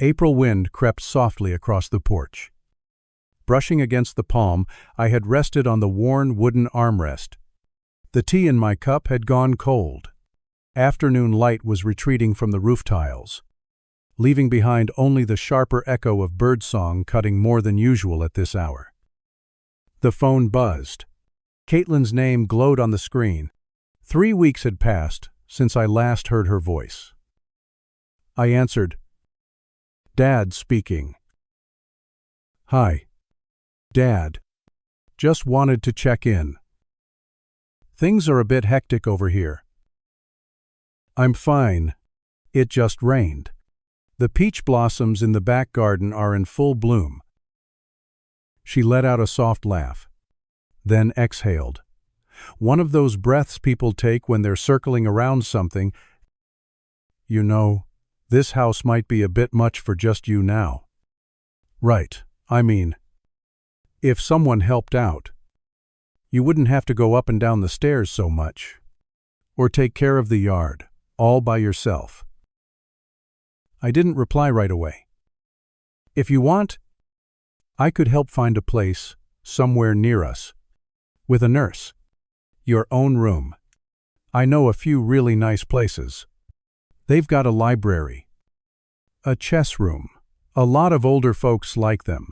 April wind crept softly across the porch. Brushing against the palm, I had rested on the worn wooden armrest. The tea in my cup had gone cold. Afternoon light was retreating from the roof tiles, leaving behind only the sharper echo of birdsong cutting more than usual at this hour. The phone buzzed. Caitlin's name glowed on the screen. 3 weeks had passed since I last heard her voice. I answered. Dad speaking. Hi. Dad. Just wanted to check in. Things are a bit hectic over here. I'm fine. It just rained. The peach blossoms in the back garden are in full bloom. She let out a soft laugh, then exhaled. One of those breaths people take when they're circling around something. You know, this house might be a bit much for just you now. Right, I mean, if someone helped out, you wouldn't have to go up and down the stairs so much, or take care of the yard, all by yourself. I didn't reply right away. If you want, I could help find a place somewhere near us, with a nurse. Your own room. I know a few really nice places. They've got a library, a chess room. A lot of older folks like them.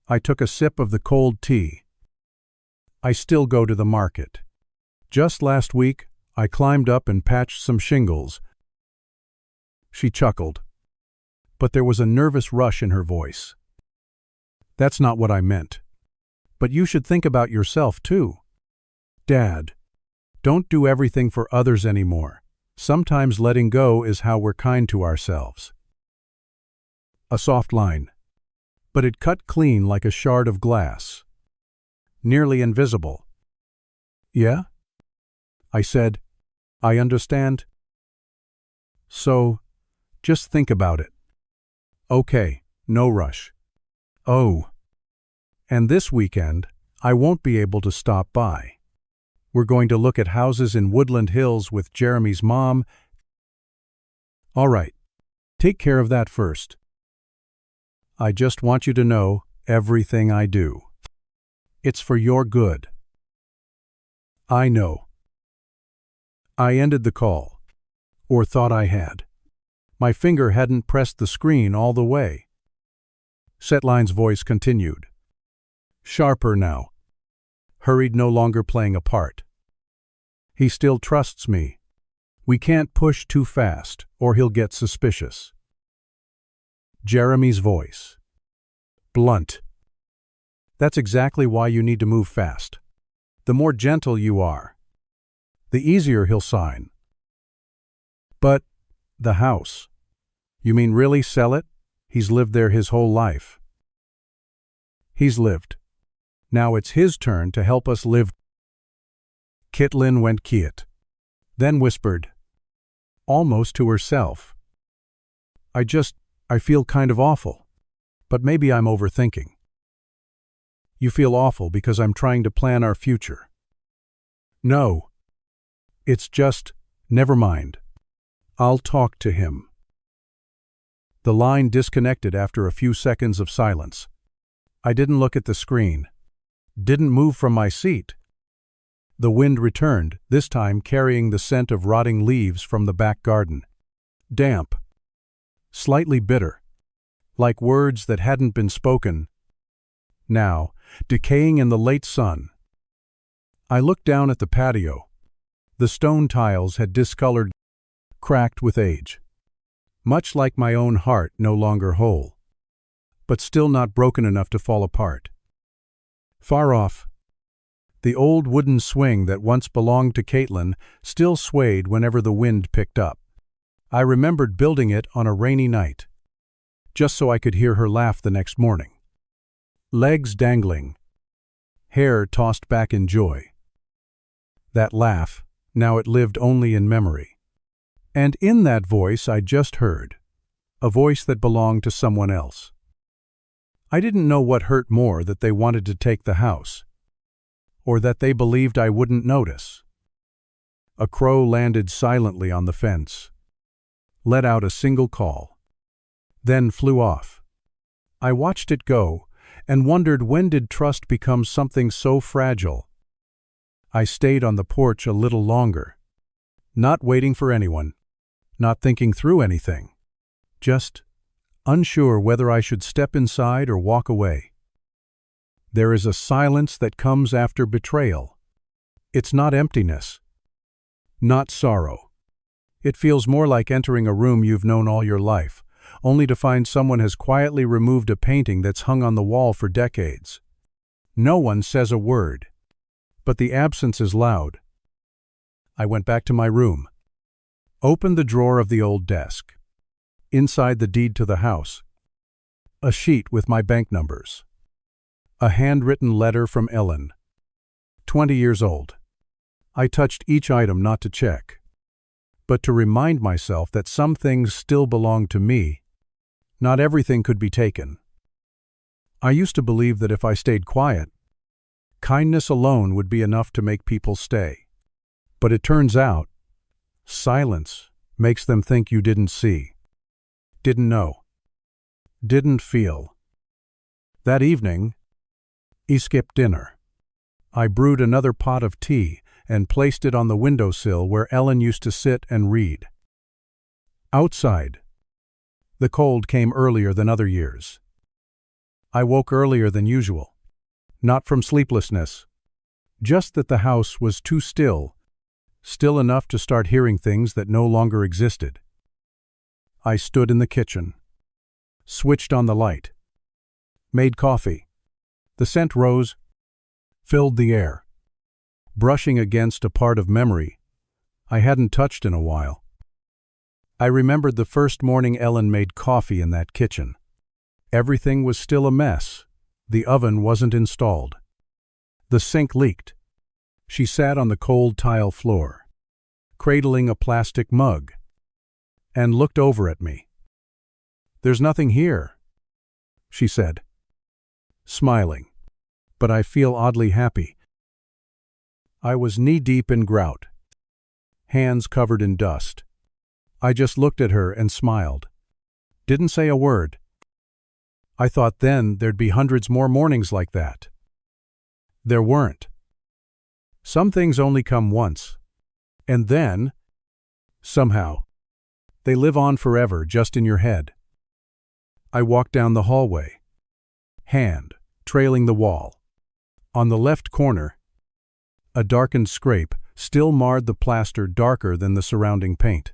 I took a sip of the cold tea. I still go to the market. Just last week, I climbed up and patched some shingles. She chuckled, but there was a nervous rush in her voice. That's not what I meant. But you should think about yourself, too. Dad, don't do everything for others anymore. Sometimes letting go is how we're kind to ourselves. A soft line, but it cut clean like a shard of glass. Nearly invisible. Yeah? I said, I understand. So, just think about it. Okay, no rush. Oh. And this weekend, I won't be able to stop by. We're going to look at houses in Woodland Hills with Jeremy's mom. All right, take care of that first. I just want you to know everything I do. It's for your good. I know. I ended the call, or thought I had. My finger hadn't pressed the screen all the way. Setline's voice continued. Sharper now. Hurried, no longer playing a part. He still trusts me. We can't push too fast, or he'll get suspicious. Jeremy's voice. Blunt. That's exactly why you need to move fast. The more gentle you are, the easier he'll sign. But, the house. You mean really sell it? He's lived there his whole life. He's lived. Now it's his turn to help us live. Caitlin went quiet, then whispered, almost to herself. I feel kind of awful, but maybe I'm overthinking. You feel awful because I'm trying to plan our future. No. It's just, never mind. I'll talk to him. The line disconnected after a few seconds of silence. I didn't look at the screen. Didn't move from my seat. The wind returned, this time carrying the scent of rotting leaves from the back garden. Damp. Slightly bitter. Like words that hadn't been spoken. Now, decaying in the late sun. I looked down at the patio. The stone tiles had discolored, cracked with age. Much like my own heart, no longer whole. But still not broken enough to fall apart. Far off, the old wooden swing that once belonged to Caitlin still swayed whenever the wind picked up. I remembered building it on a rainy night, just so I could hear her laugh the next morning. Legs dangling, hair tossed back in joy. That laugh, now it lived only in memory. And in that voice I just heard, a voice that belonged to someone else. I didn't know what hurt more, that they wanted to take the house, or that they believed I wouldn't notice. A crow landed silently on the fence, let out a single call. then flew off. I watched it go and wondered, when did trust become something so fragile? I stayed on the porch a little longer, not waiting for anyone, not thinking through anything, just unsure whether I should step inside or walk away. There is a silence that comes after betrayal. It's not emptiness, not sorrow. It feels more like entering a room you've known all your life, only to find someone has quietly removed a painting that's hung on the wall for decades. No one says a word, but the absence is loud. I went back to my room, opened the drawer of the old desk. Inside, the deed to the house, a sheet with my bank numbers, a handwritten letter from Ellen, 20 years old. I touched each item not to check, but to remind myself that some things still belonged to me. Not everything could be taken. I used to believe that if I stayed quiet, kindness alone would be enough to make people stay. But it turns out, silence makes them think you didn't see, didn't know, didn't feel. That evening, I skipped dinner. I brewed another pot of tea and placed it on the windowsill where Ellen used to sit and read. Outside, the cold came earlier than other years. I woke earlier than usual, not from sleeplessness, just that the house was too still enough to start hearing things that no longer existed. I stood in the kitchen, switched on the light, made coffee. The scent rose, filled the air, brushing against a part of memory I hadn't touched in a while. I remembered the first morning Ellen made coffee in that kitchen. Everything was still a mess. The oven wasn't installed. The sink leaked. She sat on the cold tile floor, cradling a plastic mug, and looked over at me. "There's nothing here," she said, smiling, but I feel oddly happy. I was knee-deep in grout, hands covered in dust. I just looked at her and smiled. Didn't say a word. I thought then there'd be hundreds more mornings like that. There weren't. Some things only come once, and then, somehow, they live on forever just in your head. I walked down the hallway, hand trailing the wall. On the left corner, a darkened scrape still marred the plaster darker than the surrounding paint.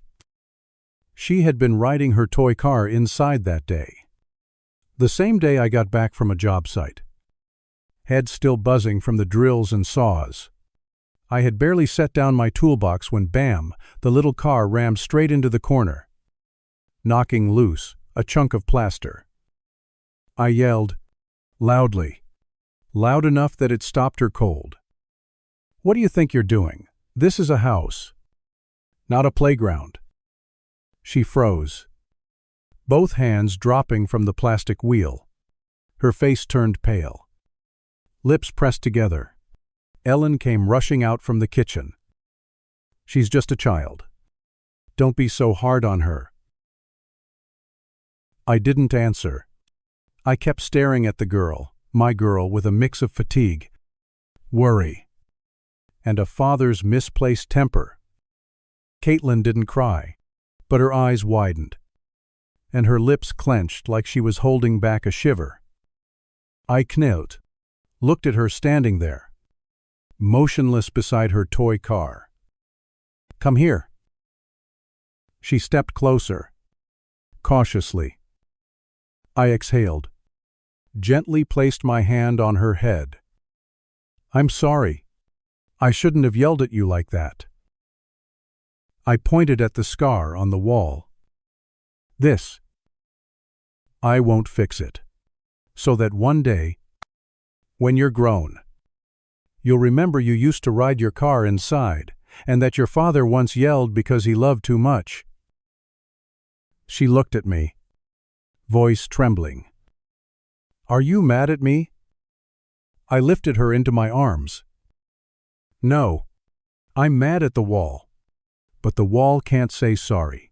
She had been riding her toy car inside that day. The same day I got back from a job site. Head still buzzing from the drills and saws. I had barely set down my toolbox when bam, the little car rammed straight into the corner, knocking loose a chunk of plaster. I yelled, loudly, loud enough that it stopped her cold. "What do you think you're doing? This is a house, not a playground." She froze, both hands dropping from the plastic wheel. Her face turned pale, lips pressed together. Ellen came rushing out from the kitchen. "She's just a child. Don't be so hard on her." I didn't answer. I kept staring at the girl, my girl, with a mix of fatigue, worry, and a father's misplaced temper. Caitlin didn't cry, but her eyes widened, and her lips clenched like she was holding back a shiver. I knelt, looked at her standing there, motionless beside her toy car. "Come here." She stepped closer, cautiously. I exhaled, gently placed my hand on her head. "I'm sorry. I shouldn't have yelled at you like that." I pointed at the scar on the wall. "This. I won't fix it. So that one day, when you're grown, you'll remember you used to ride your car inside, and that your father once yelled because he loved too much." She looked at me, voice trembling. "Are you mad at me?" I lifted her into my arms. "No, I'm mad at the wall. But the wall can't say sorry.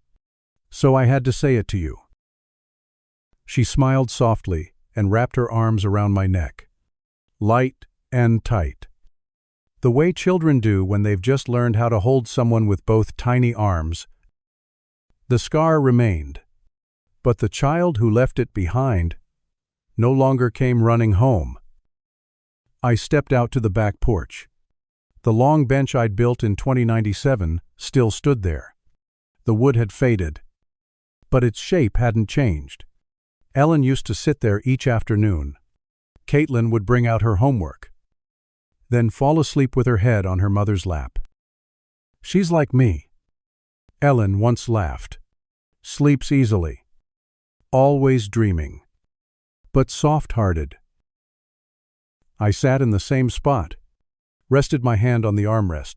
So I had to say it to you." She smiled softly and wrapped her arms around my neck. Light and tight. The way children do when they've just learned how to hold someone with both tiny arms. The scar remained, but the child who left it behind no longer came running home. I stepped out to the back porch. The long bench I'd built in 2097 still stood there. The wood had faded, but its shape hadn't changed. Ellen used to sit there each afternoon. Caitlin would bring out her homework, then fall asleep with her head on her mother's lap. She's like me, Ellen once laughed. Sleeps easily, always dreaming, but soft-hearted. I sat in the same spot, rested my hand on the armrest.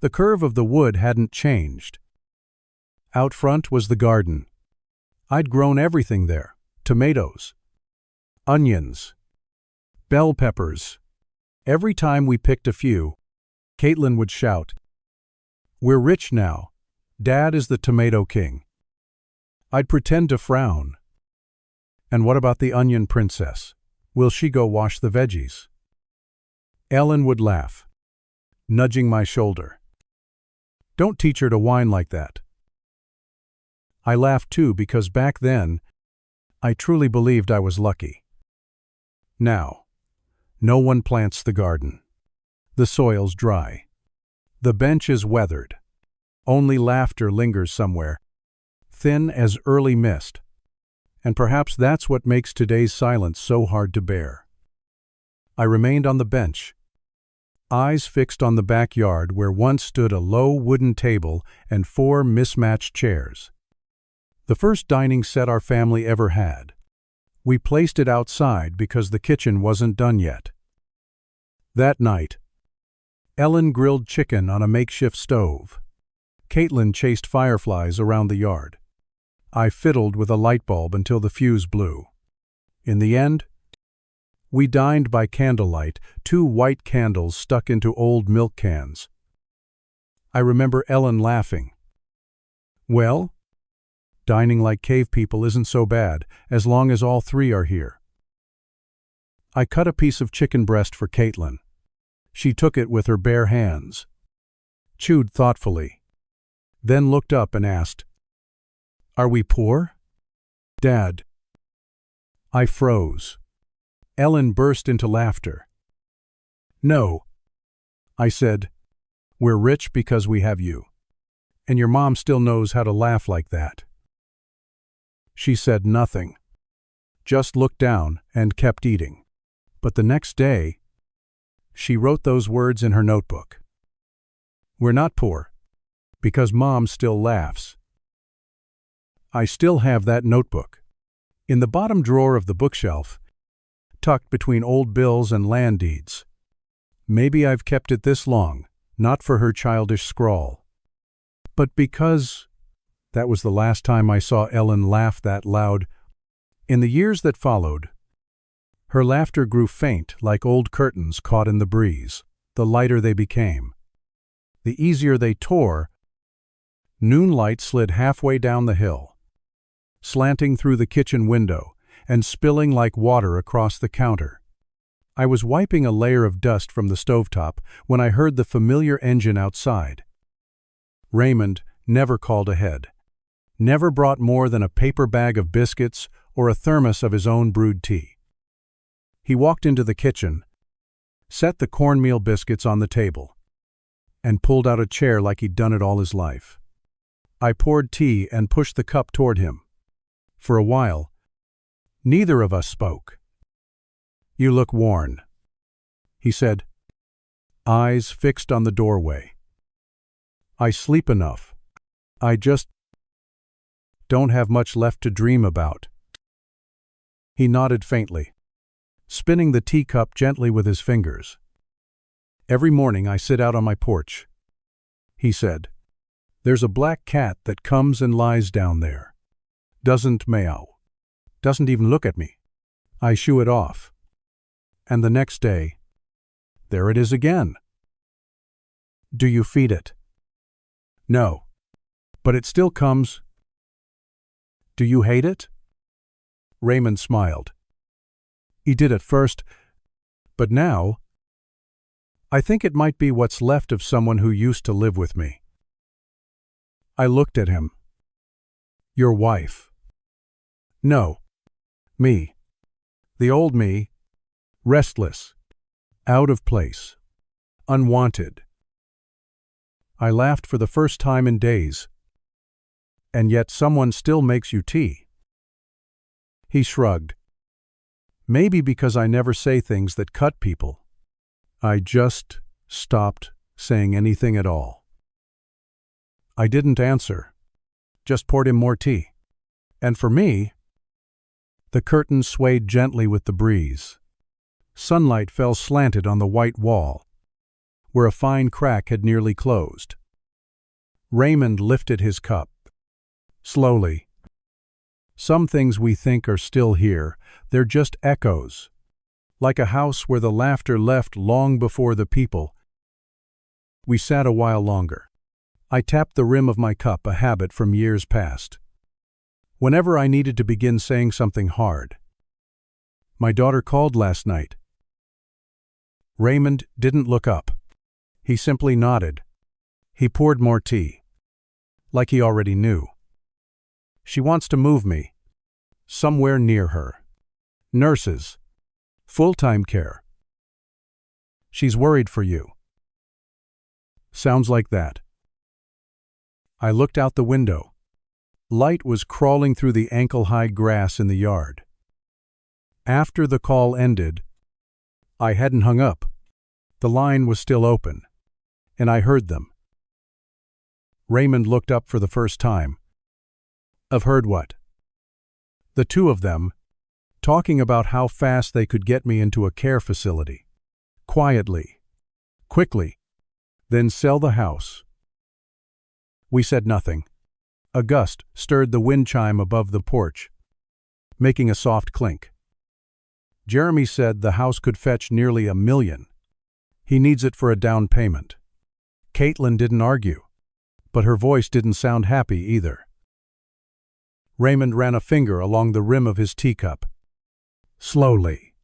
The curve of the wood hadn't changed. Out front was the garden. I'd grown everything there: tomatoes, onions, bell peppers. Every time we picked a few, Caitlin would shout, "We're rich now. Dad is the tomato king." I'd pretend to frown. "And what about the onion princess? Will she go wash the veggies?" Ellen would laugh, nudging my shoulder. "Don't teach her to whine like that." I laughed too because back then, I truly believed I was lucky. Now, no one plants the garden. The soil's dry. The bench is weathered. Only laughter lingers somewhere, thin as early mist. And perhaps that's what makes today's silence so hard to bear. I remained on the bench, eyes fixed on the backyard where once stood a low wooden table and 4 mismatched chairs. The first dining set our family ever had. We placed it outside because the kitchen wasn't done yet. That night, Ellen grilled chicken on a makeshift stove. Caitlin chased fireflies around the yard. I fiddled with a light bulb until the fuse blew. In the end, we dined by candlelight, 2 white candles stuck into old milk cans. I remember Ellen laughing. "Well, dining like cave people isn't so bad, as long as all 3 are here." I cut a piece of chicken breast for Caitlin. She took it with her bare hands, chewed thoughtfully, then looked up and asked, "Are we poor, Dad?" I froze. Ellen burst into laughter. "No," I said, "we're rich because we have you. And your mom still knows how to laugh like that." She said nothing, just looked down and kept eating. But the next day, she wrote those words in her notebook. "We're not poor, because Mom still laughs." I still have that notebook. In the bottom drawer of the bookshelf, tucked between old bills and land deeds. Maybe I've kept it this long, not for her childish scrawl, but because that was the last time I saw Ellen laugh that loud. In the years that followed, her laughter grew faint like old curtains caught in the breeze. The lighter they became, the easier they tore. Noonlight slid halfway down the hill, slanting through the kitchen window and spilling like water across the counter. I was wiping a layer of dust from the stovetop when I heard the familiar engine outside. Raymond never called ahead, never brought more than a paper bag of biscuits or a thermos of his own brewed tea. He walked into the kitchen, set the cornmeal biscuits on the table, and pulled out a chair like he'd done it all his life. I poured tea and pushed the cup toward him. For a while, neither of us spoke. "You look worn," he said, eyes fixed on the doorway. "I sleep enough. I just don't have much left to dream about." He nodded faintly, spinning the teacup gently with his fingers. "Every morning I sit out on my porch," he said. "There's a black cat that comes and lies down there. Doesn't meow. Doesn't even look at me. I shoo it off. And the next day, there it is again." "Do you feed it?" "No. But it still comes." "Do you hate it?" Raymond smiled. He did at first, but now, I think it might be what's left of someone who used to live with me. I looked at him. Your wife. No. Me. The old me. Restless. Out of place. Unwanted. I laughed for the first time in days. And yet someone still makes you tea. He shrugged. Maybe because I never say things that cut people. I just stopped saying anything at all. I didn't answer, just poured him more tea. And for me, the curtains swayed gently with the breeze. Sunlight fell slanted on the white wall, where a fine crack had nearly closed. Raymond lifted his cup. Slowly. Some things we think are still here, they're just echoes. Like a house where the laughter left long before the people. We sat a while longer. I tapped the rim of my cup, a habit from years past. Whenever I needed to begin saying something hard. My daughter called last night. Raymond didn't look up. He simply nodded. He poured more tea. Like he already knew. She wants to move me. Somewhere near her. Nurses. Full-time care. She's worried for you. Sounds like that. I looked out the window. Light was crawling through the ankle-high grass in the yard. After the call ended, I hadn't hung up. The line was still open, and I heard them. Raymond looked up for the first time. I've heard what? The two of them, talking about how fast they could get me into a care facility. Quietly. Quickly. Then sell the house. We said nothing. A gust stirred the wind chime above the porch, making a soft clink. Jeremy said the house could fetch nearly $1 million. He needs it for a down payment. Caitlin didn't argue, but her voice didn't sound happy either. Raymond ran a finger along the rim of his teacup. Slowly.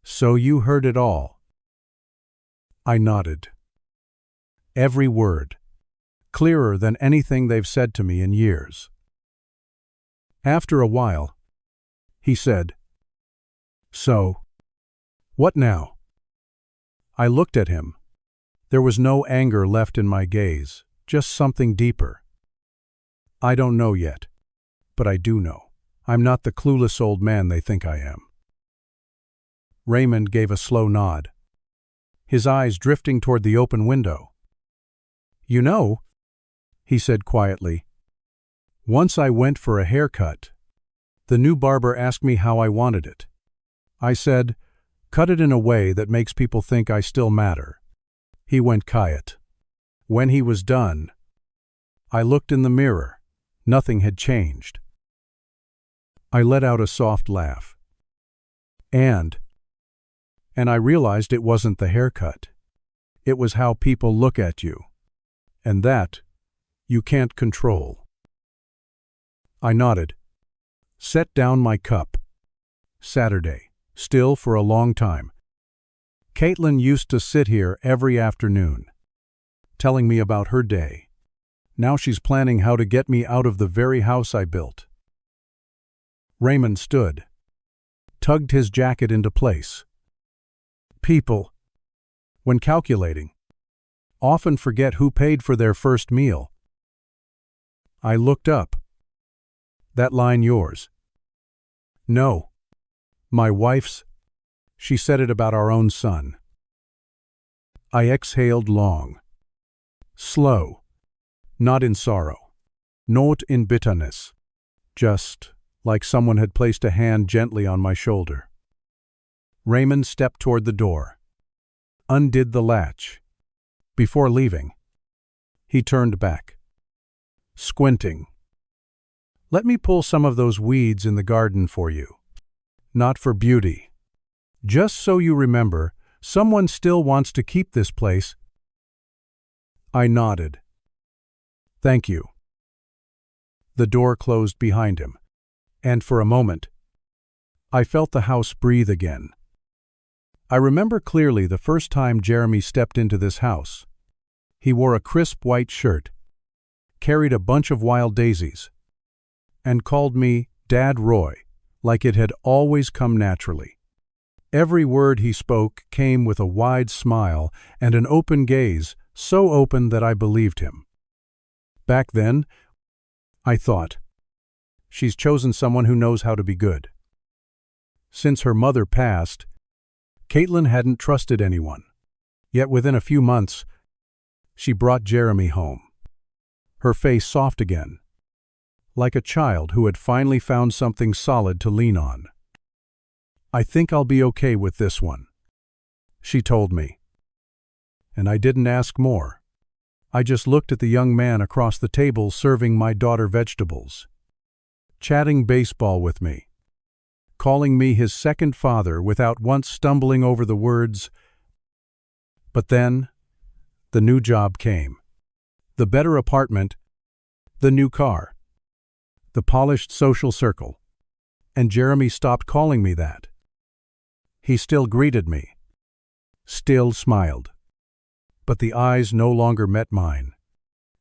So you heard it all? I nodded. Every word. Clearer than anything they've said to me in years. After a while, he said, So, what now? I looked at him. There was no anger left in my gaze, just something deeper. I don't know yet, but I do know. I'm not the clueless old man they think I am. Raymond gave a slow nod, his eyes drifting toward the open window. You know, he said quietly, once I went for a haircut. The new barber asked me how I wanted it. I said, cut it in a way that makes people think I still matter. He went quiet. When he was done, I looked in the mirror. Nothing had changed. I let out a soft laugh. And I realized it wasn't the haircut. It was how people look at you. And that you can't control. I nodded. Set down my cup. Saturday. Still for a long time. Caitlin used to sit here every afternoon, telling me about her day. Now she's planning how to get me out of the very house I built. Raymond stood, tugged his jacket into place. People, when calculating, often forget who paid for their first meal. I looked up. That line yours? No. My wife's. She said it about our own son. I exhaled long. Slow. Not in sorrow. Not in bitterness. Just like someone had placed a hand gently on my shoulder. Raymond stepped toward the door. Undid the latch. Before leaving, he turned back. Squinting. Let me pull some of those weeds in the garden for you. Not for beauty. Just so you remember, someone still wants to keep this place. I nodded. Thank you. The door closed behind him, and for a moment, I felt the house breathe again. I remember clearly the first time Jeremy stepped into this house. He wore a crisp white shirt, carried a bunch of wild daisies, and called me Dad Roy, like it had always come naturally. Every word he spoke came with a wide smile and an open gaze, so open that I believed him. Back then, I thought, she's chosen someone who knows how to be good. Since her mother passed, Caitlin hadn't trusted anyone. Yet within a few months, she brought Jeremy home. Her face soft again, like a child who had finally found something solid to lean on. "I think I'll be okay with this one," she told me. And I didn't ask more. I just looked at the young man across the table serving my daughter vegetables, chatting baseball with me, calling me his second father without once stumbling over the words. But then, the new job came. The better apartment, the new car, the polished social circle, and Jeremy stopped calling me that. He still greeted me, still smiled, but the eyes no longer met mine.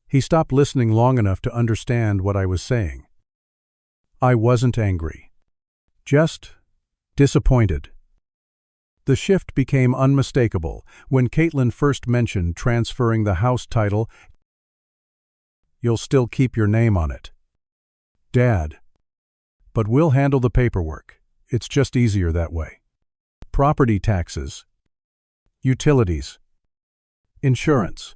He stopped listening long enough to understand what I was saying. I wasn't angry. Just disappointed. The shift became unmistakable when Caitlin first mentioned transferring the house title. "You'll still keep your name on it, Dad, but we'll handle the paperwork. It's just easier that way. Property taxes, utilities, insurance.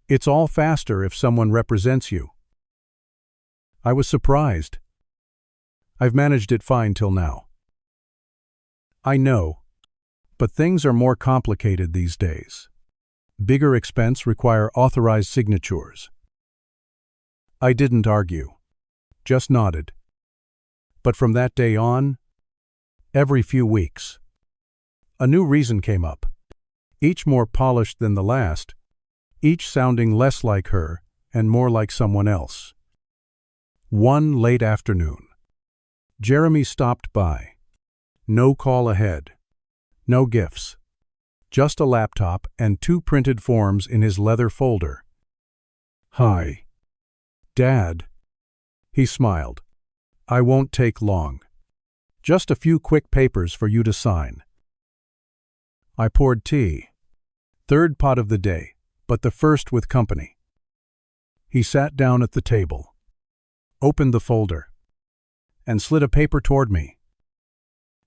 It's all faster if someone represents you." I was surprised. I've managed it fine till now. I know, but things are more complicated these days. Bigger expense require authorized signatures. I didn't argue, just nodded. But from that day on, every few weeks, a new reason came up, each more polished than the last, each sounding less like her and more like someone else. One late afternoon, Jeremy stopped by. No call ahead, no gifts, just a laptop and 2 printed forms in his leather folder. "Hi, Dad," he smiled. "I won't take long. Just a few quick papers for you to sign." I poured tea, 3rd pot of the day, but the first with company. He sat down at the table, opened the folder, and slid a paper toward me.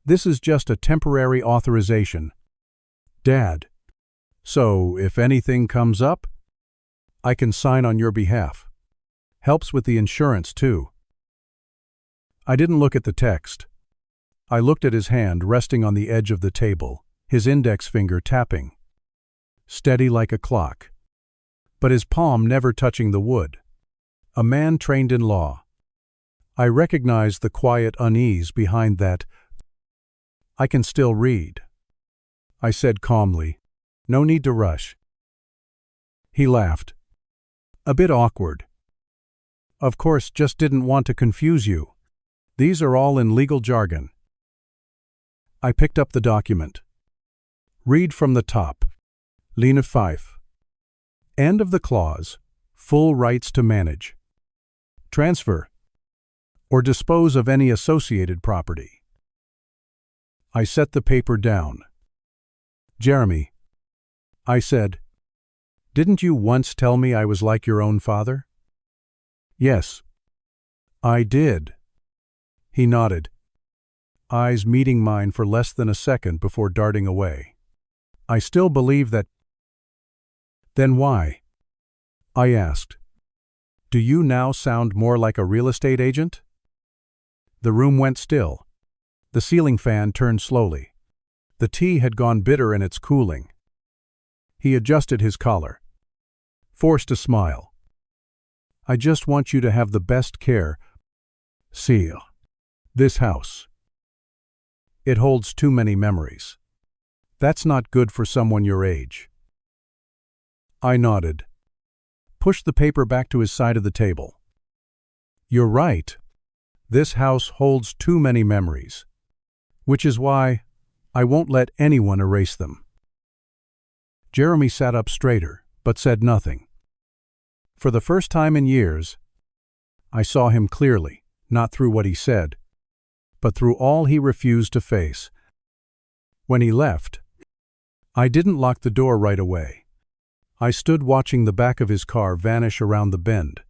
"This is just a temporary authorization, Dad. So if anything comes up, I can sign on your behalf. Helps with the insurance, too." I didn't look at the text. I looked at his hand resting on the edge of the table, his index finger tapping, steady like a clock, but his palm never touching the wood. A man trained in law. I recognized the quiet unease behind that. "I can still read," I said calmly. "No need to rush." He laughed. "A bit awkward. Of course, just didn't want to confuse you. These are all in legal jargon." I picked up the document. "Read from the top. Line 5. End of the clause. Full rights to manage, transfer, or dispose of any associated property." I set the paper down. "Jeremy," I said, "didn't you once tell me I was like your own father?" "Yes, I did." He nodded, eyes meeting mine for less than a second before darting away. "I still believe that." "Then why?" I asked. "Do you now sound more like a real estate agent?" The room went still. The ceiling fan turned slowly. The tea had gone bitter in its cooling. He adjusted his collar, forced a smile. "I just want you to have the best care. Seal. This house. It holds too many memories. That's not good for someone your age." I nodded, pushed the paper back to his side of the table. "You're right. This house holds too many memories. which is why I won't let anyone erase them." Jeremy sat up straighter, but said nothing. For the first time in years, I saw him clearly, not through what he said, but through all he refused to face. When he left, I didn't lock the door right away. I stood watching the back of his car vanish around the bend,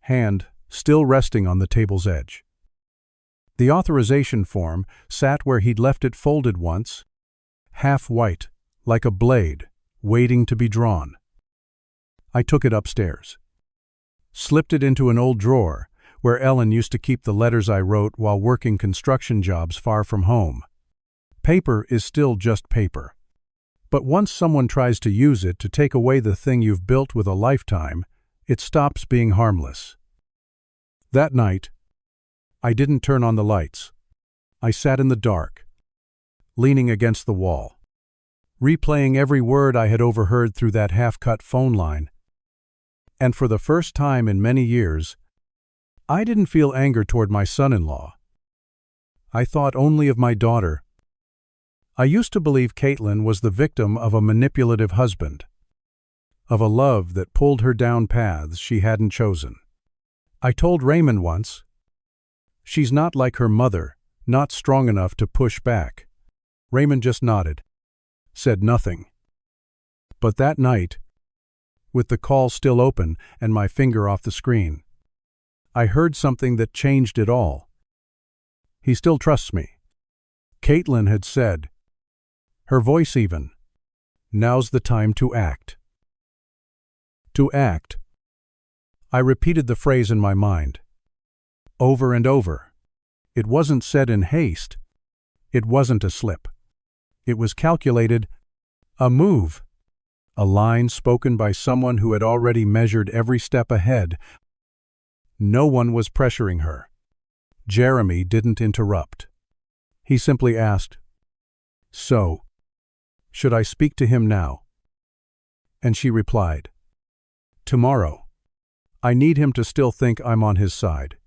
hand still resting on the table's edge. The authorization form sat where he'd left it folded once, half white, like a blade, waiting to be drawn. I took it upstairs, slipped it into an old drawer where Ellen used to keep the letters I wrote while working construction jobs far from home. Paper is still just paper. But once someone tries to use it to take away the thing you've built with a lifetime, it stops being harmless. That night, I didn't turn on the lights. I sat in the dark, leaning against the wall, replaying every word I had overheard through that half-cut phone line. And for the first time in many years, I didn't feel anger toward my son-in-law. I thought only of my daughter. I used to believe Caitlin was the victim of a manipulative husband, of a love that pulled her down paths she hadn't chosen. I told Raymond once, "She's not like her mother, not strong enough to push back." Raymond just nodded, said nothing. But that night, with the call still open and my finger off the screen, I heard something that changed it all. "He still trusts me," Caitlin had said, her voice even. "Now's the time to act." To act. I repeated the phrase in my mind, over and over. It wasn't said in haste. It wasn't a slip. It was calculated, a move, a line spoken by someone who had already measured every step ahead. No one was pressuring her. Jeremy didn't interrupt. He simply asked, "So, should I speak to him now?" And she replied, "Tomorrow. I need him to still think I'm on his side."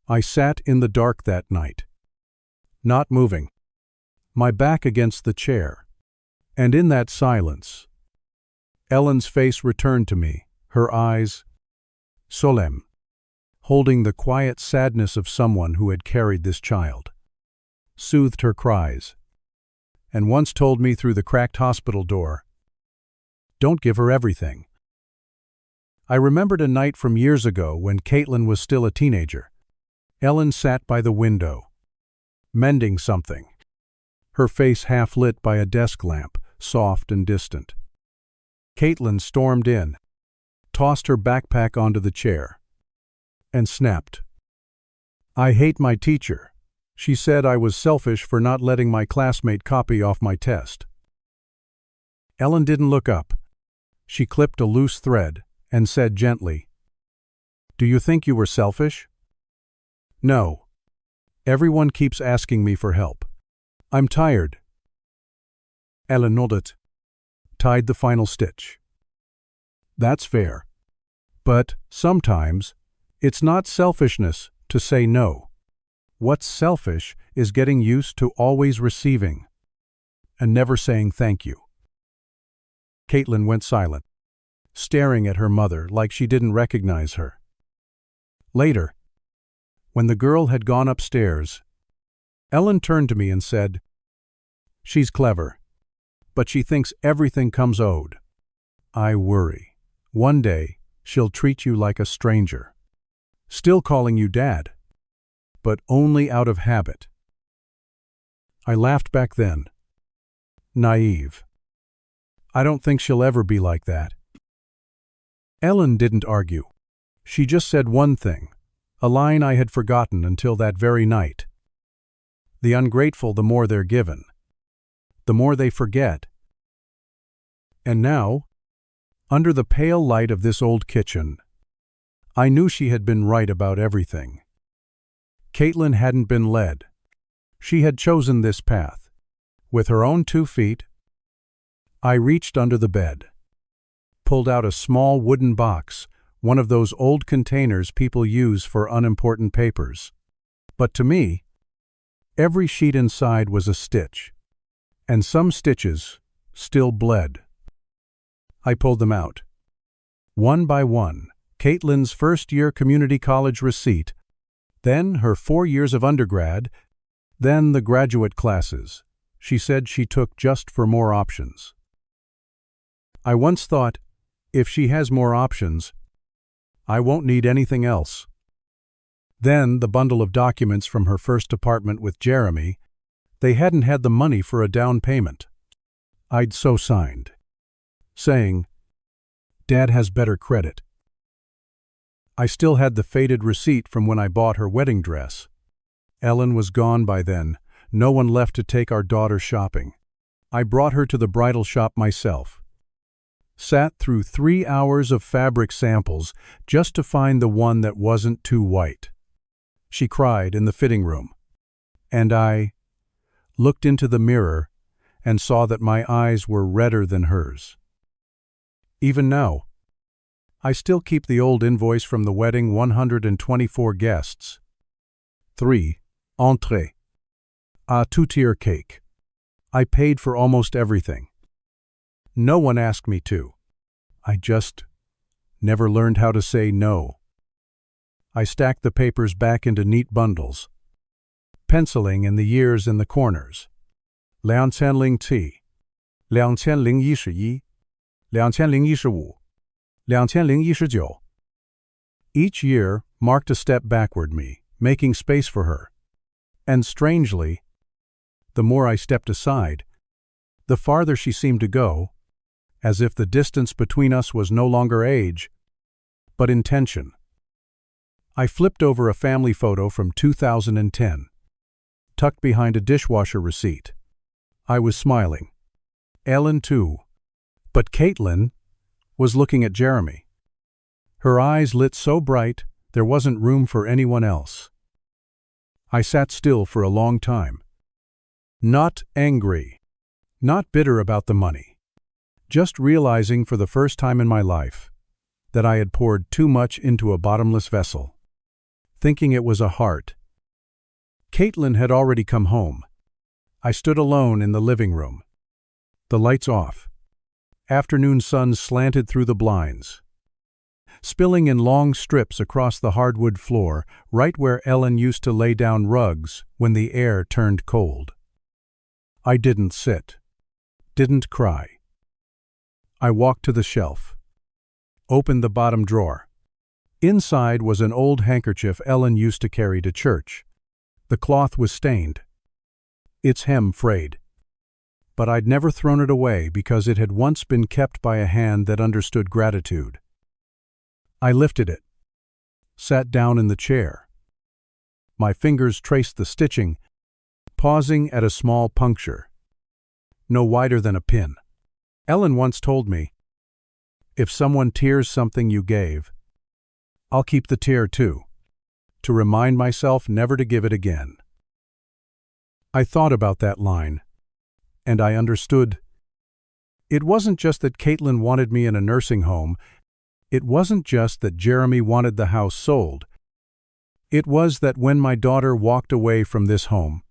I sat in the dark that night, not moving, my back against the chair, and in that silence, Ellen's face returned to me, her eyes solemn, holding the quiet sadness of someone who had carried this child, soothed her cries, and once told me through the cracked hospital door, "Don't give her everything." I remembered a night from years ago when Caitlin was still a teenager. Ellen sat by the window, mending something, her face half lit by a desk lamp, soft and distant. Caitlin stormed in, tossed her backpack onto the chair, and snapped. "I hate my teacher. She said I was selfish for not letting my classmate copy off my test." Ellen didn't look up. She clipped a loose thread and said gently, "Do you think you were selfish?" "No. Everyone keeps asking me for help. I'm tired." Ellen nodded, tied the final stitch. "That's fair. But sometimes it's not selfishness to say no. What's selfish is getting used to always receiving and never saying thank you." Caitlin went silent, staring at her mother like she didn't recognize her. Later, when the girl had gone upstairs, Ellen turned to me and said, "She's clever, but she thinks everything comes owed. I worry. One day, she'll treat you like a stranger, still calling you Dad, but only out of habit." I laughed back then. Naive. I don't think she'll ever be like that. Ellen didn't argue. She just said one thing, a line I had forgotten until that very night. The ungrateful, the more they're given, the more they forget. And now, under the pale light of this old kitchen, I knew she had been right about everything. Caitlin hadn't been led. She had chosen this path. With her own 2 feet, I reached under the bed, pulled out a small wooden box, one of those old containers people use for unimportant papers. But to me, Every sheet inside was a stitch, and some stitches still bled. I pulled them out. One by one, Caitlin's first-year community college receipt, then her 4 years of undergrad, then the graduate classes. She said she took just for more options. I once thought, if she has more options, I won't need anything else. Then the bundle of documents from her first apartment with Jeremy. They hadn't had the money for a down payment. I'd so signed, saying, "Dad has better credit." I still had the faded receipt from when I bought her wedding dress. Ellen was gone by then, no one left to take our daughter shopping. I brought her to the bridal shop myself. Sat through 3 hours of fabric samples just to find the one that wasn't too white. She cried in the fitting room, and I looked into the mirror and saw that my eyes were redder than hers. Even now, I still keep the old invoice from the wedding, 124 guests. 3. Entrée. A two-tier cake. I paid for almost everything. No one asked me to. I just never learned how to say no. I stacked the papers back into neat bundles, penciling in the years in the corners. 2007, 2011, 2015, 2019. Each year marked a step backward me, making space for her. And strangely, the more I stepped aside, the farther she seemed to go, as if the distance between us was no longer age, but intention. I flipped over a family photo from 2010, tucked behind a dishwasher receipt. I was smiling. Ellen too. But Caitlin was looking at Jeremy. Her eyes lit so bright there wasn't room for anyone else. I sat still for a long time. Not angry, not bitter about the money, just realizing for the first time in my life that I had poured too much into a bottomless vessel, thinking it was a heart. Caitlin had already come home. I stood alone in the living room. The lights off. Afternoon sun slanted through the blinds, spilling in long strips across the hardwood floor, right where Ellen used to lay down rugs when the air turned cold. I didn't sit, didn't cry. I walked to the shelf, opened the bottom drawer. Inside was an old handkerchief Ellen used to carry to church. The cloth was stained, its hem frayed. But I'd never thrown it away because it had once been kept by a hand that understood gratitude. I lifted it, sat down in the chair. My fingers traced the stitching, pausing at a small puncture, no wider than a pin. Ellen once told me, "If someone tears something you gave, I'll keep the tear too, to remind myself never to give it again." I thought about that line, and I understood. It wasn't just that Caitlin wanted me in a nursing home. It wasn't just that Jeremy wanted the house sold. It was that when my daughter walked away from this home,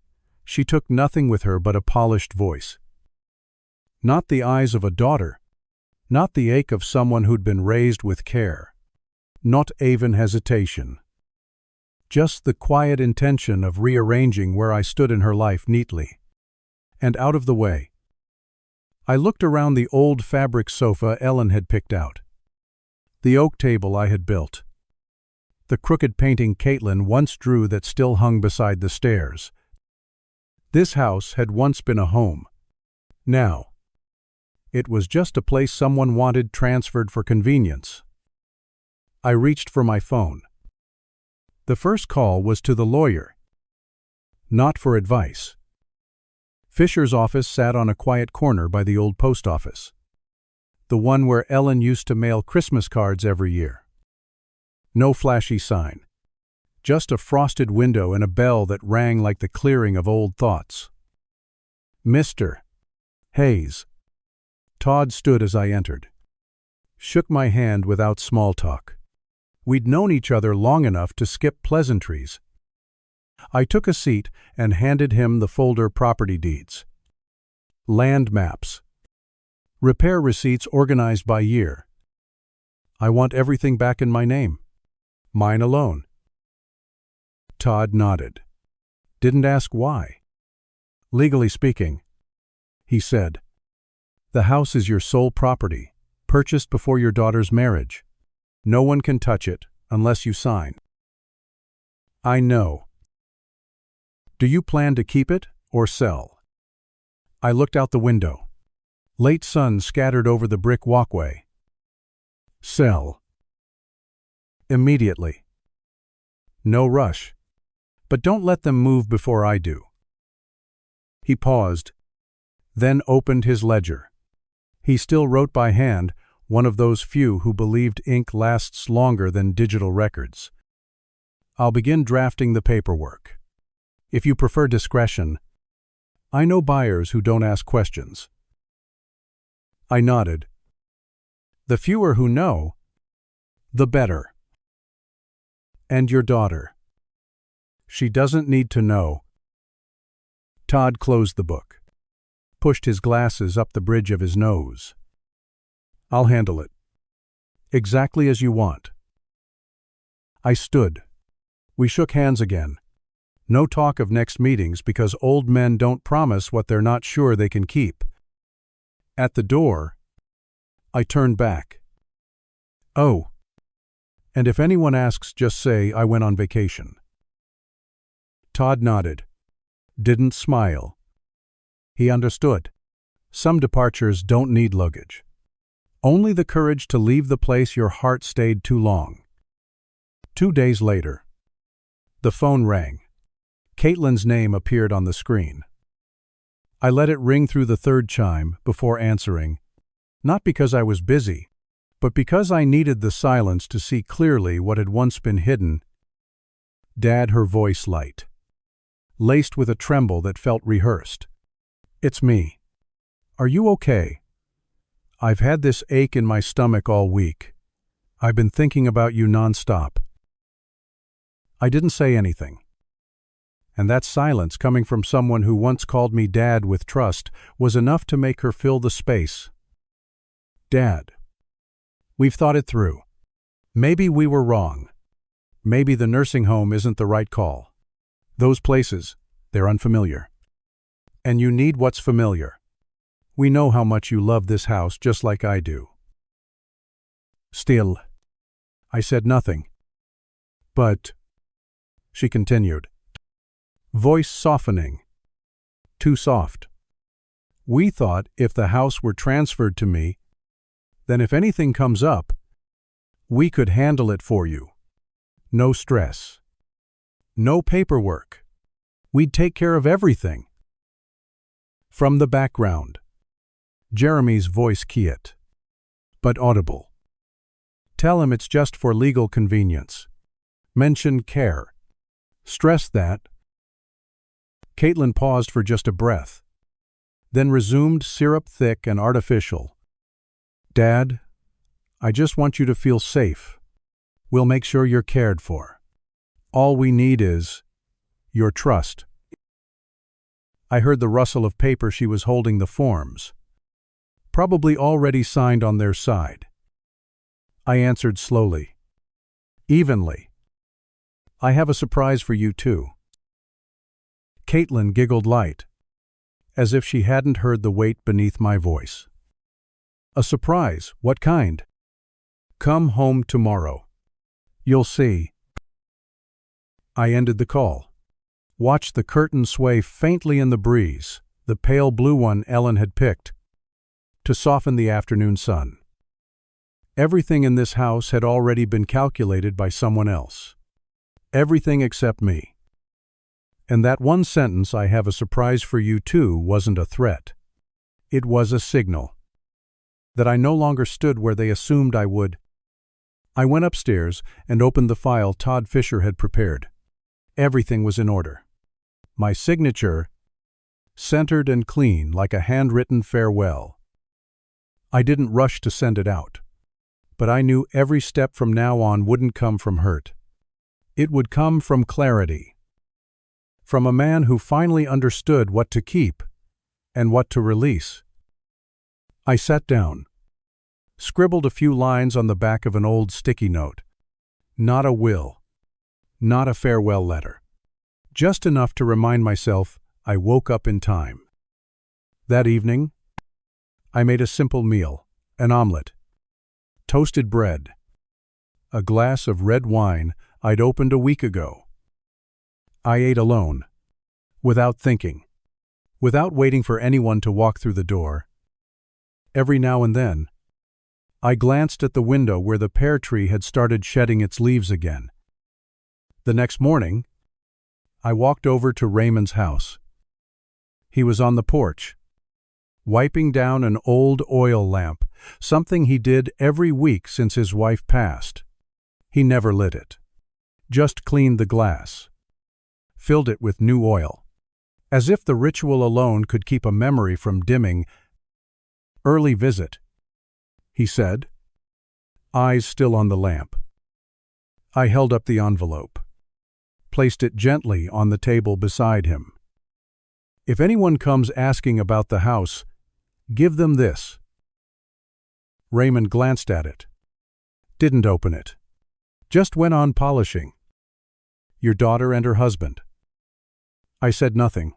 she took nothing with her but a polished voice. Not the eyes of a daughter, not the ache of someone who'd been raised with care, not even hesitation. Just the quiet intention of rearranging where I stood in her life neatly and out of the way. I looked around the old fabric sofa Ellen had picked out, the oak table I had built, the crooked painting Caitlin once drew that still hung beside the stairs. This house had once been a home. Now, it was just a place someone wanted transferred for convenience. I reached for my phone. The first call was to the lawyer. Not for advice. Fisher's office sat on a quiet corner by the old post office, the one where Ellen used to mail Christmas cards every year. No flashy sign, just a frosted window and a bell that rang like the clearing of old thoughts. "Mr. Hayes." Todd stood as I entered, shook my hand without small talk. We'd known each other long enough to skip pleasantries. I took a seat and handed him the folder property deeds. Land maps. Repair receipts organized by year. I want everything back in my name. Mine alone. Todd nodded. Didn't ask why. Legally speaking, he said, the house is your sole property, purchased before your daughter's marriage. No one can touch it unless you sign. I know. Do you plan to keep it or sell? I looked out the window. Late sun scattered over the brick walkway. Sell. Immediately. No rush. But don't let them move before I do. He paused, then opened his ledger. He still wrote by hand, one of those few who believed ink lasts longer than digital records. I'll begin drafting the paperwork. If you prefer discretion, I know buyers who don't ask questions. I nodded. The fewer who know, the better. And your daughter. She doesn't need to know. Todd closed the book, pushed his glasses up the bridge of his nose. I'll handle it. Exactly as you want. I stood. We shook hands again. No talk of next meetings because old men don't promise what they're not sure they can keep. At the door, I turned back. Oh. And if anyone asks, just say I went on vacation. Todd nodded. Didn't smile. He understood. Some departures don't need luggage. Only the courage to leave the place your heart stayed too long. 2 days later. The phone rang. Caitlin's name appeared on the screen. I let it ring through the third chime before answering, not because I was busy, but because I needed the silence to see clearly what had once been hidden. Dad, her voice light, laced with a tremble that felt rehearsed. It's me. Are you okay? I've had this ache in my stomach all week. I've been thinking about you nonstop. I didn't say anything. And that silence coming from someone who once called me Dad with trust was enough to make her fill the space. Dad. We've thought it through. Maybe we were wrong. Maybe the nursing home isn't the right call. Those places, they're unfamiliar. And you need what's familiar. We know how much you love this house just like I do. Still. I said nothing. But, she continued, voice softening. Too soft. We thought if the house were transferred to me, then if anything comes up, we could handle it for you. No stress. No paperwork. We'd take care of everything. From the background. Jeremy's voice quiet, but audible. Tell him it's just for legal convenience. Mention care. Stress that. Caitlin paused for just a breath, then resumed syrup thick and artificial. Dad, I just want you to feel safe. We'll make sure you're cared for. All we need is your trust. I heard the rustle of paper she was holding the forms, probably already signed on their side. I answered slowly, evenly. I have a surprise for you too. Caitlin giggled light, as if she hadn't heard the weight beneath my voice. A surprise? What kind? Come home tomorrow. You'll see. I ended the call. Watched the curtain sway faintly in the breeze, the pale blue one Ellen had picked, to soften the afternoon sun. Everything in this house had already been calculated by someone else. Everything except me. And that one sentence, I have a surprise for you too, wasn't a threat. It was a signal. That I no longer stood where they assumed I would. I went upstairs and opened the file Todd Fisher had prepared. Everything was in order. My signature, centered and clean like a handwritten farewell. I didn't rush to send it out, but I knew every step from now on wouldn't come from hurt. It would come from clarity. from a man who finally understood what to keep and what to release. I sat down, scribbled a few lines on the back of an old sticky note. Not a will, not a farewell letter. Just enough to remind myself I woke up in time. That evening, I made a simple meal, an omelet, toasted bread, a glass of red wine I'd opened a week ago. I ate alone, without thinking, without waiting for anyone to walk through the door. Every now and then, I glanced at the window where the pear tree had started shedding its leaves again. The next morning, I walked over to Raymond's house. He was on the porch, wiping down an old oil lamp, something he did every week since his wife passed. He never lit it, just cleaned the glass, filled it with new oil, as if the ritual alone could keep a memory from dimming. "Early visit," he said, eyes still on the lamp. I held up the envelope, placed it gently on the table beside him. "If anyone comes asking about the house, give them this." Raymond glanced at it, didn't open it, just went on polishing. "Your daughter and her husband." I said nothing.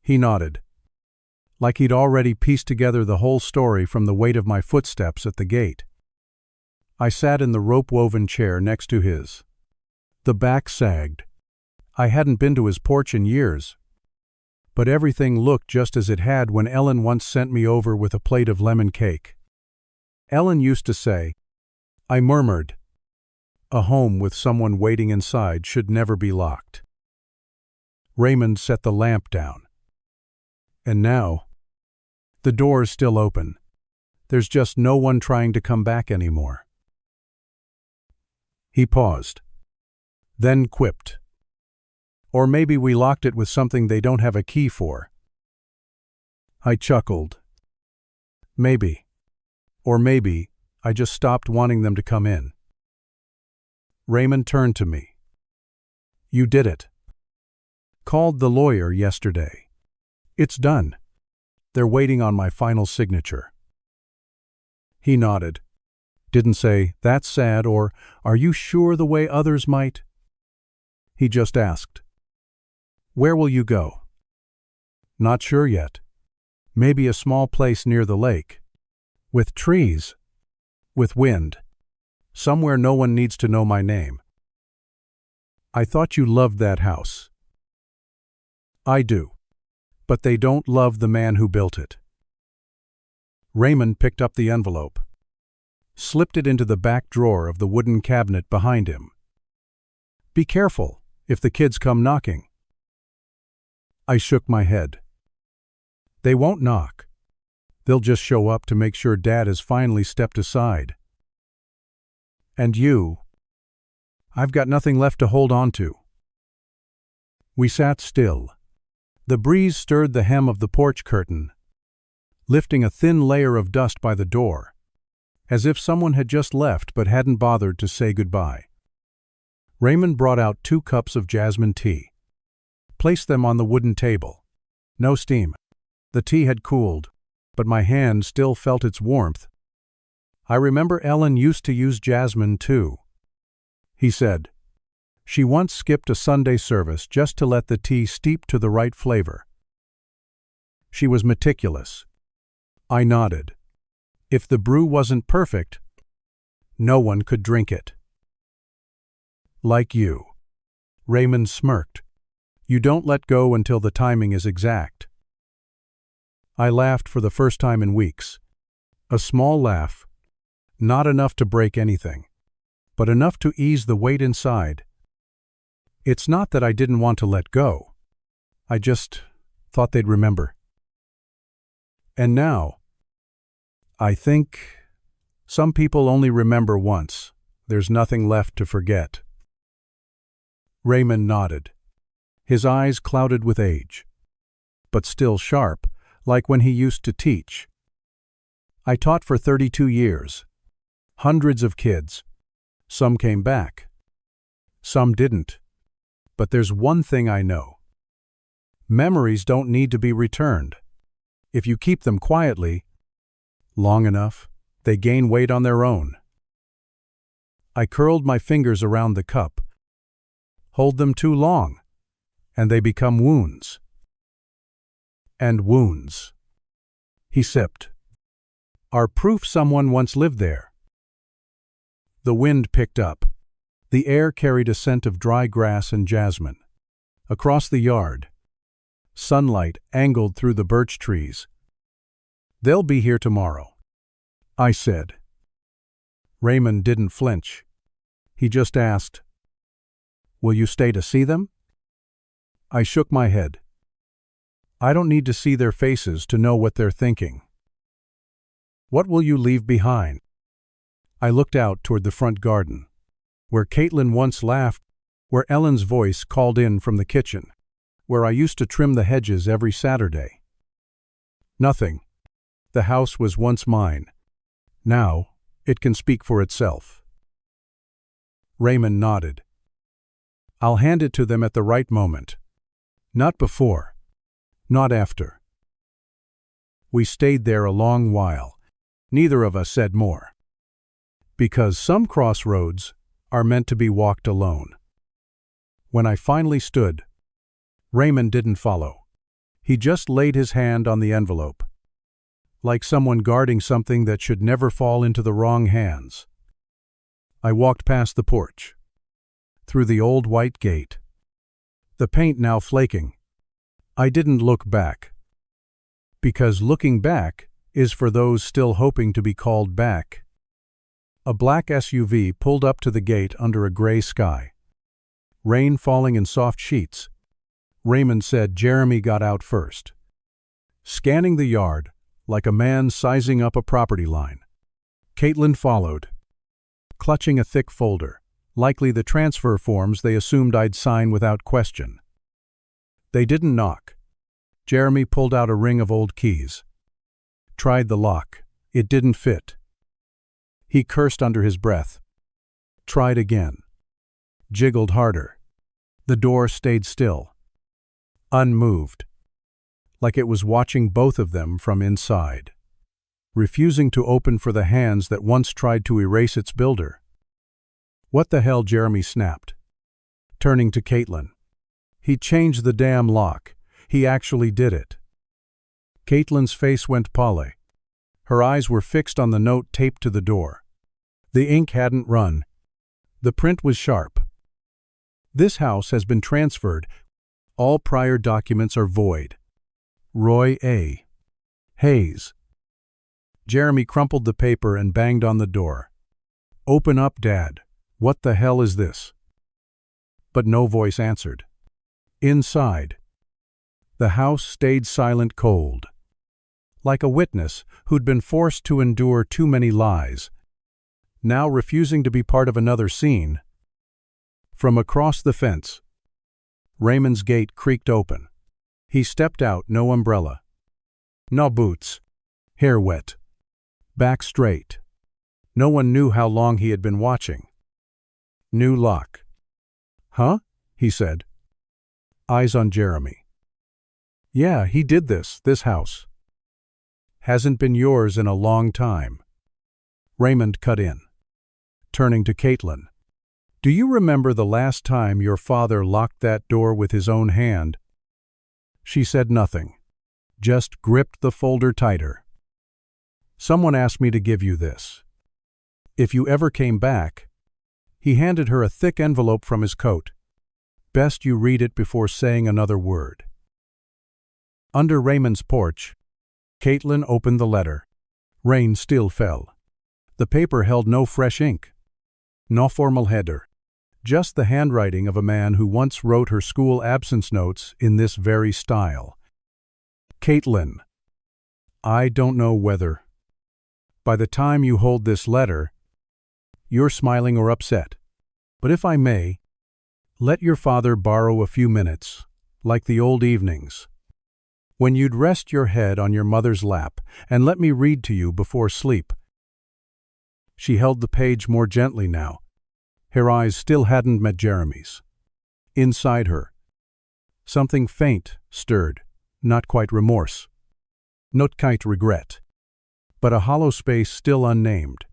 He nodded, like he'd already pieced together the whole story from the weight of my footsteps at the gate. I sat in the rope-woven chair next to his. The back sagged. I hadn't been to his porch in years, but everything looked just as it had when Ellen once sent me over with a plate of lemon cake. Ellen used to say, I murmured, a home with someone waiting inside should never be locked. Raymond set the lamp down. And now, the door is still open. There's just no one trying to come back anymore. He paused, then quipped. Or maybe we locked it with something they don't have a key for. I chuckled. Maybe. Or maybe I just stopped wanting them to come in. Raymond turned to me. You did it. Called the lawyer yesterday. It's done. They're waiting on my final signature. He nodded. Didn't say, that's sad, or are you sure the way others might? He just asked, where will you go? Not sure yet. Maybe a small place near the lake. With trees. With wind. Somewhere no one needs to know my name. I thought you loved that house. I do. But they don't love the man who built it. Raymond picked up the envelope, slipped it into the back drawer of the wooden cabinet behind him. Be careful if the kids come knocking. I shook my head. They won't knock. They'll just show up to make sure Dad has finally stepped aside. And you, I've got nothing left to hold on to. We sat still. The breeze stirred the hem of the porch curtain, lifting a thin layer of dust by the door, as if someone had just left but hadn't bothered to say goodbye. Raymond brought out 2 cups of jasmine tea, placed them on the wooden table. No steam. The tea had cooled, but my hand still felt its warmth. I remember Ellen used to use jasmine too. He said, she once skipped a Sunday service just to let the tea steep to the right flavor. She was meticulous. I nodded. If the brew wasn't perfect, no one could drink it. Like you. Raymond smirked. You don't let go until the timing is exact. I laughed for the first time in weeks. A small laugh. Not enough to break anything, but enough to ease the weight inside. It's not that I didn't want to let go. I just thought they'd remember. And now, I think some people only remember once. There's nothing left to forget. Raymond nodded, his eyes clouded with age, but still sharp, like when he used to teach. I taught for 32 years. Hundreds of kids. Some came back. Some didn't. But there's one thing I know. Memories don't need to be returned. If you keep them quietly, long enough, they gain weight on their own. I curled my fingers around the cup. Hold them too long, and they become wounds. And wounds, he sipped, are proof someone once lived there. The wind picked up. The air carried a scent of dry grass and jasmine. Across the yard, sunlight angled through the birch trees. They'll be here tomorrow, I said. Raymond didn't flinch. He just asked, "Will you stay to see them?" I shook my head. I don't need to see their faces to know what they're thinking. What will you leave behind? I looked out toward the front garden, where Caitlin once laughed, where Ellen's voice called in from the kitchen, where I used to trim the hedges every Saturday. Nothing. The house was once mine. Now, it can speak for itself. Raymond nodded. I'll hand it to them at the right moment. Not before. Not after. We stayed there a long while. Neither of us said more. Because some crossroads are meant to be walked alone. When I finally stood, Raymond didn't follow. He just laid his hand on the envelope, like someone guarding something that should never fall into the wrong hands. I walked past the porch, through the old white gate, the paint now flaking. I didn't look back, because looking back is for those still hoping to be called back. A black SUV pulled up to the gate under a gray sky. Rain falling in soft sheets. Raymond said Jeremy got out first, scanning the yard like a man sizing up a property line. Caitlin followed, clutching a thick folder, likely the transfer forms they assumed I'd sign without question. They didn't knock. Jeremy pulled out a ring of old keys. Tried the lock. It didn't fit. He cursed under his breath. Tried again. Jiggled harder. The door stayed still, unmoved, like it was watching both of them from inside, refusing to open for the hands that once tried to erase its builder. What the hell, Jeremy snapped, turning to Caitlin. He changed the damn lock. He actually did it. Caitlin's face went pale. Her eyes were fixed on the note taped to the door. The ink hadn't run. The print was sharp. This house has been transferred. All prior documents are void. Roy A. Hayes. Jeremy crumpled the paper and banged on the door. Open up, Dad. What the hell is this? But no voice answered. Inside, the house stayed silent, cold, like a witness who'd been forced to endure too many lies, now refusing to be part of another scene. From across the fence, Raymond's gate creaked open. He stepped out, no umbrella, no boots, hair wet, back straight. No one knew how long he had been watching. New lock. Huh? He said. Eyes on Jeremy. Yeah, he did this house. Hasn't been yours in a long time. Raymond cut in, turning to Caitlin. Do you remember the last time your father locked that door with his own hand? She said nothing, just gripped the folder tighter. Someone asked me to give you this. If you ever came back. He handed her a thick envelope from his coat. Best you read it before saying another word. Under Raymond's porch, Caitlin opened the letter. Rain still fell. The paper held no fresh ink, no formal header, just the handwriting of a man who once wrote her school absence notes in this very style. Caitlin, I don't know whether, by the time you hold this letter, you're smiling or upset, but if I may, let your father borrow a few minutes, like the old evenings, when you'd rest your head on your mother's lap and let me read to you before sleep. She held the page more gently now. Her eyes still hadn't met Jeremy's. Inside her, Something faint stirred, not quite remorse, not quite regret, but a hollow space still unnamed.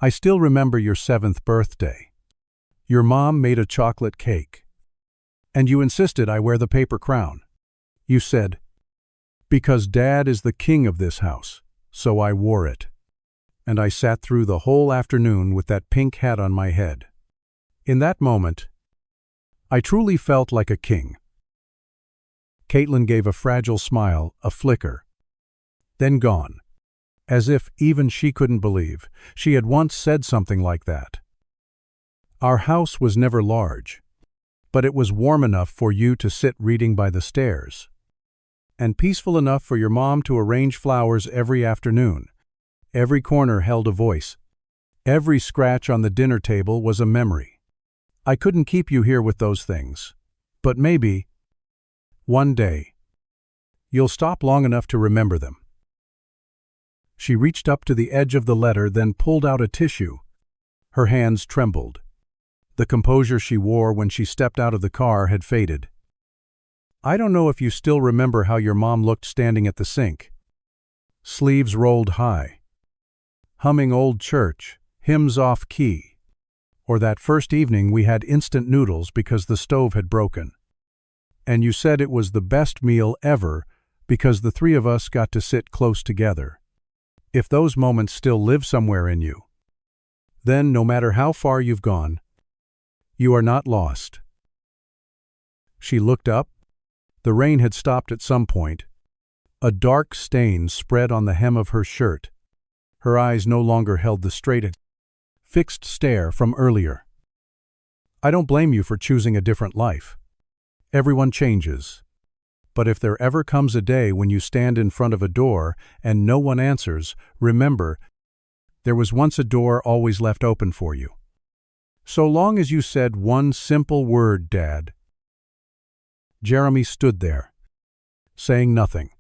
I still remember your 7th birthday. Your mom made a chocolate cake, and you insisted I wear the paper crown. You said, "Because Dad is the king of this house, so I wore it." And I sat through the whole afternoon with that pink hat on my head. In that moment, I truly felt like a king. Caitlin gave a fragile smile, a flicker, then gone, as if even she couldn't believe she had once said something like that. Our house was never large, but it was warm enough for you to sit reading by the stairs, and peaceful enough for your mom to arrange flowers every afternoon. Every corner held a voice. Every scratch on the dinner table was a memory. I couldn't keep you here with those things, but maybe, one day, you'll stop long enough to remember them. She reached up to the edge of the letter, then pulled out a tissue. Her hands trembled. The composure she wore when she stepped out of the car had faded. I don't know if you still remember how your mom looked standing at the sink. Sleeves rolled high, humming old church, hymns off key, or that first evening we had instant noodles because the stove had broken. And you said it was the best meal ever because the 3 of us got to sit close together. If those moments still live somewhere in you, then no matter how far you've gone, you are not lost. She looked up. The rain had stopped at some point. A dark stain spread on the hem of her shirt. Her eyes no longer held the straight, fixed stare from earlier. I don't blame you for choosing a different life. Everyone changes. But if there ever comes a day when you stand in front of a door and no one answers, remember, there was once a door always left open for you. So long as you said one simple word, Dad. Jeremy stood there, saying nothing.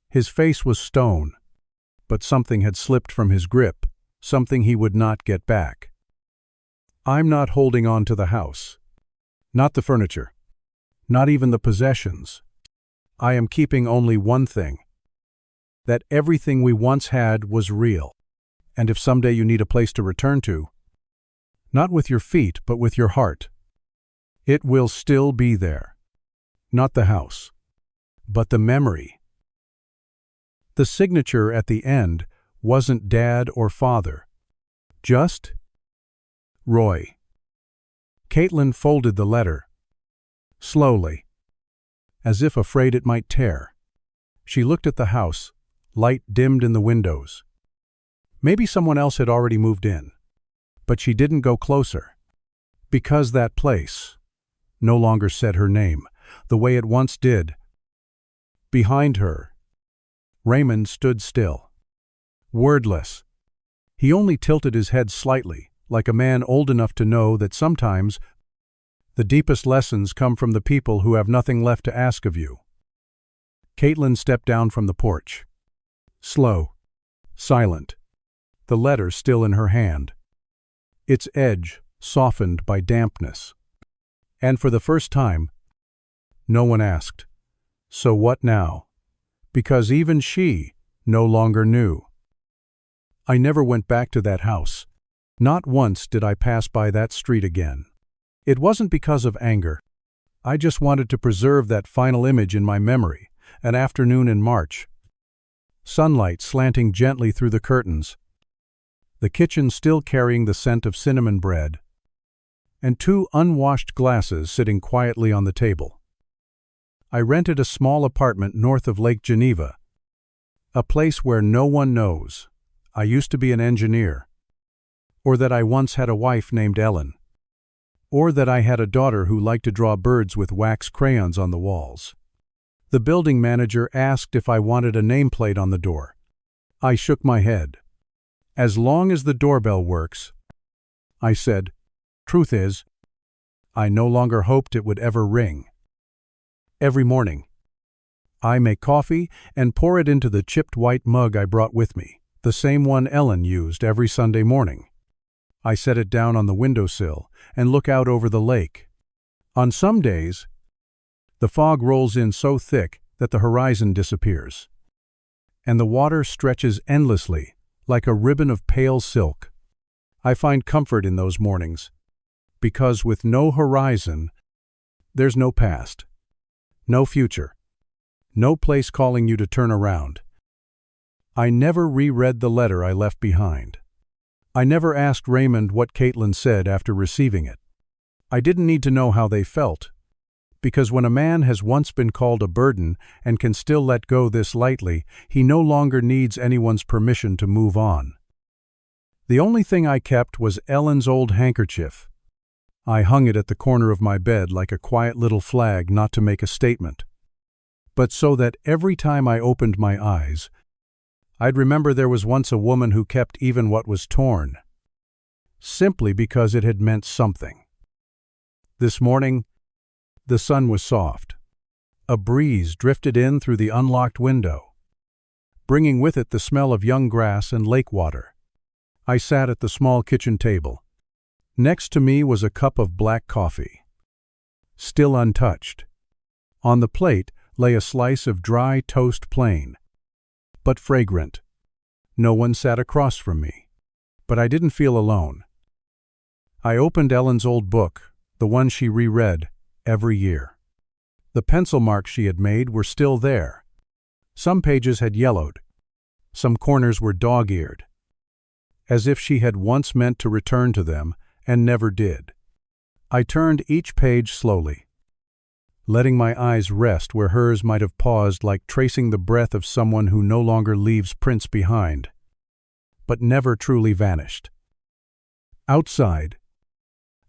His face was stone, but something had slipped from his grip, something he would not get back. I'm not holding on to the house. Not the furniture. Not even the possessions. I am keeping only one thing. That everything we once had was real. And if someday you need a place to return to, not with your feet, but with your heart, it will still be there. Not the house, but the memory. The signature at the end wasn't Dad or Father, just Roy. Caitlin folded the letter, slowly, as if afraid it might tear. She looked at the house, light dimmed in the windows. Maybe someone else had already moved in, but she didn't go closer, because that place no longer said her name, the way it once did. Behind her, Raymond stood still, wordless. He only tilted his head slightly, like a man old enough to know that sometimes the deepest lessons come from the people who have nothing left to ask of you. Caitlin stepped down from the porch. Slow, silent, the letter still in her hand, its edge softened by dampness. And for the first time, no one asked, "So what now?" Because even she no longer knew. I never went back to that house. Not once did I pass by that street again. It wasn't because of anger. I just wanted to preserve that final image in my memory, an afternoon in March. Sunlight slanting gently through the curtains, the kitchen still carrying the scent of cinnamon bread, and 2 unwashed glasses sitting quietly on the table. I rented a small apartment north of Lake Geneva, a place where no one knows I used to be an engineer, or that I once had a wife named Ellen, or that I had a daughter who liked to draw birds with wax crayons on the walls. The building manager asked if I wanted a nameplate on the door. I shook my head. As long as the doorbell works, I said. Truth is, I no longer hoped it would ever ring. Every morning, I make coffee and pour it into the chipped white mug I brought with me, the same one Ellen used every Sunday morning. I set it down on the windowsill and look out over the lake. On some days, The fog rolls in so thick that the horizon disappears. And the water stretches endlessly, like a ribbon of pale silk. I find comfort in those mornings, because with no horizon, there's no past, no future, no place calling you to turn around. I never reread the letter I left behind. I never asked Raymond what Caitlin said after receiving it. I didn't need to know how they felt, because when a man has once been called a burden and can still let go this lightly, he no longer needs anyone's permission to move on. The only thing I kept was Ellen's old handkerchief. I hung it at the corner of my bed like a quiet little flag, not to make a statement, but so that every time I opened my eyes, I'd remember there was once a woman who kept even what was torn, simply because it had meant something. This morning, the sun was soft. A breeze drifted in through the unlocked window, bringing with it the smell of young grass and lake water. I sat at the small kitchen table. Next to me was a cup of black coffee, still untouched. On the plate lay a slice of dry toast, plain, but fragrant. No one sat across from me, but I didn't feel alone. I opened Ellen's old book, the one she reread every year. The pencil marks she had made were still there. Some pages had yellowed. Some corners were dog-eared, as if she had once meant to return to them and never did. I turned each page slowly, letting my eyes rest where hers might have paused, like tracing the breath of someone who no longer leaves prints behind, but never truly vanished. Outside,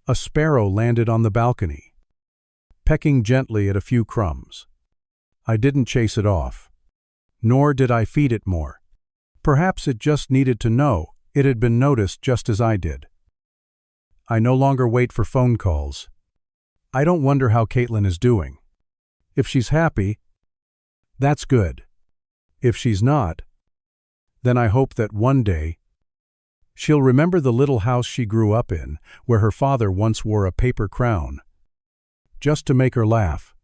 a sparrow landed on the balcony, pecking gently at a few crumbs. I didn't chase it off, nor did I feed it more. Perhaps it just needed to know it had been noticed just as I did. I no longer wait for phone calls. I don't wonder how Caitlin is doing. If she's happy, that's good. If she's not, then I hope that one day she'll remember the little house she grew up in, where her father once wore a paper crown, just to make her laugh.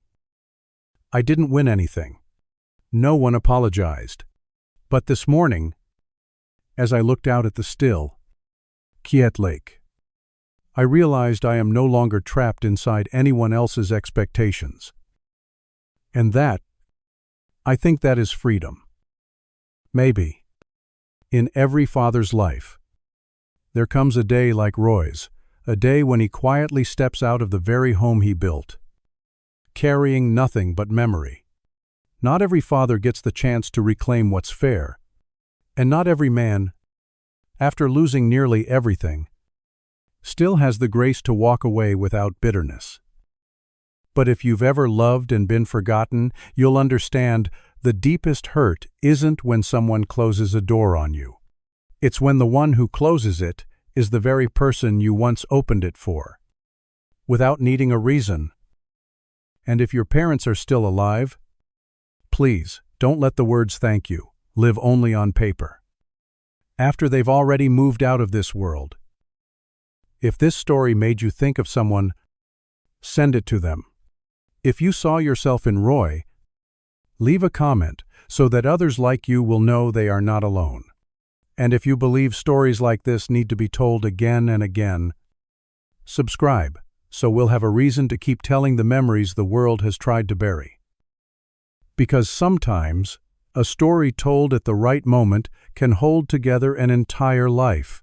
I didn't win anything. No one apologized. But this morning, as I looked out at the still, quiet lake, I realized I am no longer trapped inside anyone else's expectations. And that, I think that is freedom. Maybe, in every father's life, there comes a day like Roy's, a day when he quietly steps out of the very home he built, carrying nothing but memory. Not every father gets the chance to reclaim what's fair, and not every man, after losing nearly everything, still has the grace to walk away without bitterness. But if you've ever loved and been forgotten, you'll understand the deepest hurt isn't when someone closes a door on you. It's when the one who closes it is the very person you once opened it for, without needing a reason. And if your parents are still alive, please don't let the words "thank you" live only on paper, after they've already moved out of this world. If this story made you think of someone, send it to them. If you saw yourself in Roy, leave a comment so that others like you will know they are not alone. And if you believe stories like this need to be told again and again, subscribe so we'll have a reason to keep telling the memories the world has tried to bury. Because sometimes, a story told at the right moment can hold together an entire life.